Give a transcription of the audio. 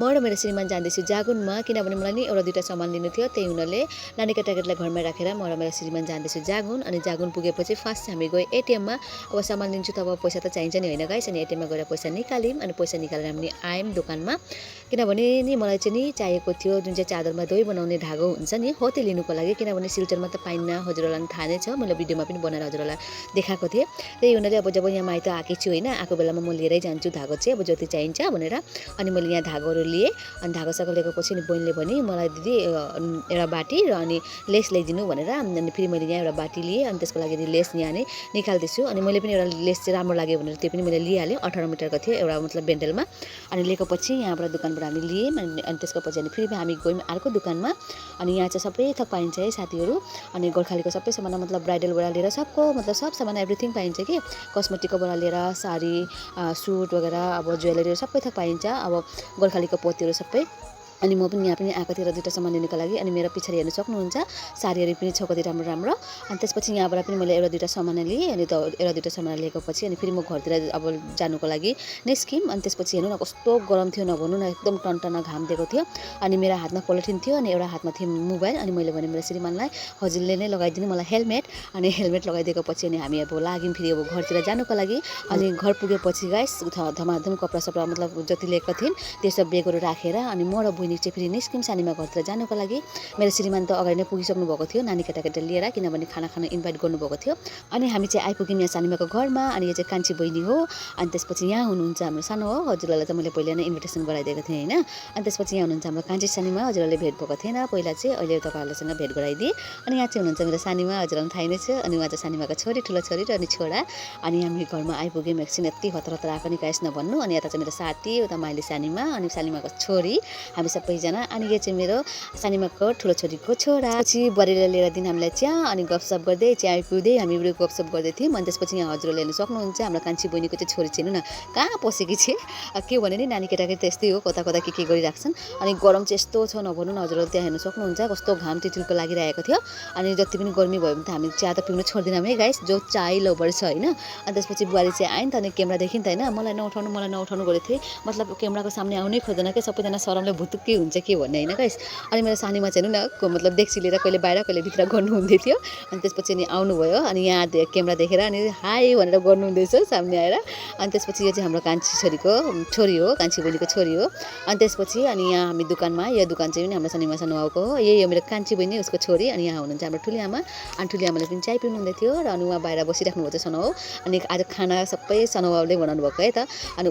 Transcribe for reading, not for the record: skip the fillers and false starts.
म र मेरो श्रीमान जाँदैछु जागुनमा किनभने मलाई नि एउटा दुईटा सामान लिनु थियो त्यही हुनाले नानी केटाकेटीलाई घरमै राखेर म र मेरो श्रीमान जाँदैछु जागुन अनि जागुन पुगेपछि फर्स्ट हामी गयो एटिएममा अब सामान लिन्छु तब पैसा त चाहिन्छ नि होइन गाइस अनि एटिएममा गएर पैसा निकाल्यौँ अनि पैसा निकालेर हामी आयौँ दोकानमा किनभने नि मलाई चाहिँ नि चाहिएको थियो जुन चाहिँ चादरमा दही बनाउने धागो हुन्छ नि हो त्यो लिनुको लागि किनभने सिल्चरमा त पाइन्न हजुरहरूलाई थाहा नै छ मैले भिडियोमा पनि बनाएर हजुरहरूलाई देखाएको थिएँ त्यही हुनाले अब जब यहाँ माइत आएकी छु होइन आएको बेलामा म लिएरै जान्छु धागो चाहिँ अब जति चाहिन्छ भनेर अनि मैले यहाँ धागोहरू लिएँ अनि धागो सागो लिएपछि अनि बहिनीले भने मलाई दिदी एउटा बाटी र अनि लेस ल्याइदिनु भनेर अनि फेरि मैले यहाँ एउटा बाटी लिएँ अनि त्यसको लागि लेस यहाँ नै निकाल्दैछु अनि मैले पनि एउटा लेस चाहिँ राम्रो लाग्यो भनेर त्यो पनि मैले लिइहालेँ 18 मिटरको थियो एउटा मतलब बेन्डलमा अनि लिएको पछि यहाँबाट दोकानबाट हामी लियौँ अनि त्यसको पछि अनि फेरि हामी गयौँ अर्को दोकानमा अनि यहाँ चाहिँ सबै थोक पाइन्छ है साथीहरू अनि गोर्खालीको सबै सामान मतलब ब्राइडलबाट लिएर सबको मतलब सब सामान एभ्रिथिङ पाइन्छ कि कस्मेटिकबाट लिएर साडी सुट वगैरह अब ज्वेलरीहरू सबै थोक पाइन्छ अब गोर्खालीको पोतीहरू सबै अनि म पनि यहाँ पनि आएको थिएँ दुईटा सामान लिनुको लागि अनि मेरो पछाडि हेर्न सक्नुहुन्छ साडीहरू पनि छ कति राम्रो राम्रो अनि त्यसपछि यहाँबाट पनि मैले एउटा दुईटा सामान लिएँ अनि एउटा दुईटा सामान लिएको पछि अनि फेरि म घरतिर अब जानुको लागि निस्क्यौँ अनि त्यसपछि हेर्नु न कस्तो गरम थियो नभन्नु न एकदम टन्टन घाम दिएको थियो अनि मेरो हातमा पोलिथिन थियो अनि एउटा हातमा थियो मोबाइल अनि मैले भने मेरो श्रीमानलाई हजुरले नै लगाइदिनु मलाई हेलमेट अनि हेलमेट लगाइदिएको पछि अनि हामी अब लाग्यौँ फेरि अब घरतिर जानुको लागि अनि घर पुगेपछि गाइस धमाधम कपडा सपडा मतलब जति लिएको थियौँ त्यो सब बेगहरू राखेर अनि म र चाहिँ फेरि निस्क्यौँ सानीमा घरतिर जानुको लागि मेरो श्रीमान त अगाडि नै पुगिसक्नु भएको थियो नानी केटाकेटी लिएर किनभने खाना खान इन्भाइट गर्नुभएको थियो अनि हामी चाहिँ आइपुग्यौँ यहाँ सानीमाको घरमा अनि यो चाहिँ कान्छी बहिनी हो अनि त्यसपछि यहाँ हुनुहुन्छ हाम्रो सानो हो हजुरलाई चाहिँ मैले पहिला नै इन्भिटेसन गराइदिएको थिएँ होइन अनि त्यसपछि यहाँ हुनुहुन्छ हाम्रो कान्छी सानीमा हजुरले भेट भएको थिएन पहिला चाहिँ अहिले तपाईँहरूसँग भेट गराइदिएँ अनि यहाँ चाहिँ हुनुहुन्छ मेरो सानीमा हजुरलाई थाहै नै छ अनि उहाँ चाहिँ सानीमाको छोरी ठुलो छोरी र अनि छोरा अनि हामी घरमा आइपुग्यौँ एकछिन यति हतार हतार आएको नि गाइस नभन्नु अनि यता चाहिँ मेरो साथी उता माइली सानीमा अनि सानीमाको छोरी हामी सबैजना अनि यो चाहिँ मेरो सानीमाको ठुलो छोरीको छोरा पछि बुहारीलाई लिएर दिन हामीलाई चिया अनि गफसप गर्दै चिया पिउँदै हामी गफसप गर्दै थियौँ अनि त्यसपछि यहाँ हजुरले हेर्न सक्नुहुन्छ हाम्रो कान्छी बहिनीको चाहिँ छोरी चाहिँ न कहाँ पसेकी छ के भने नि नानी केटाकेटी त यस्तै हो कता कता के गरिराख्छन् अनि गरम चाहिँ यस्तो छ नभन्नु न हजुरले त्यहाँ हेर्न सक्नुहुन्छ कस्तो घाम टिटिलको लागिरहेको थियो अनि जति पनि गर्मी भयो भने त हामी चिया त पिउनु छोड्दिनौँ है गाइस जो चाय लभर छ होइन अनि त्यसपछि बुहारी चाहिँ आयो नि त अनि क्यामेरा देखिन् त होइन मलाई नउठाउनु गरेको थिएँ मतलब क्यामेराको सामने आउनै खोज्दैन क्या सबैजना सरमले भुतुक्कै हुन्छ के भन्ने होइन गाइस अनि मेरो सानीमा चाहिँ न मतलब डेक्ची लिएर कहिले बाहिर कहिले भित्र गर्नु हुँदै थियो अनि त्यसपछि अनि आउनुभयो अनि यहाँ क्यामेरा देखेर अनि हाई भनेर गर्नुहुँदैछ सामने आएर अनि त्यसपछि यो चाहिँ हाम्रो कान्छी छोरीको छोरी हो कान्छी बहिनीको छोरी हो अनि त्यसपछि अनि यहाँ हामी दोकानमा यो दोकान चाहिँ पनि हाम्रो सानीमा सानुबाउको हो यही हो मेरो कान्छी बहिनी उसको छोरी अनि यहाँ हुनुहुन्छ हाम्रो ठुली आमा अनि ठुली आमाले पनि चाय पिउनु हुँदै थियो र अनि उहाँ बाहिर बसिराख्नु भएको छ सनाउ अनि आज खाना सबै सनाउले बनाउनु भएको है त अनि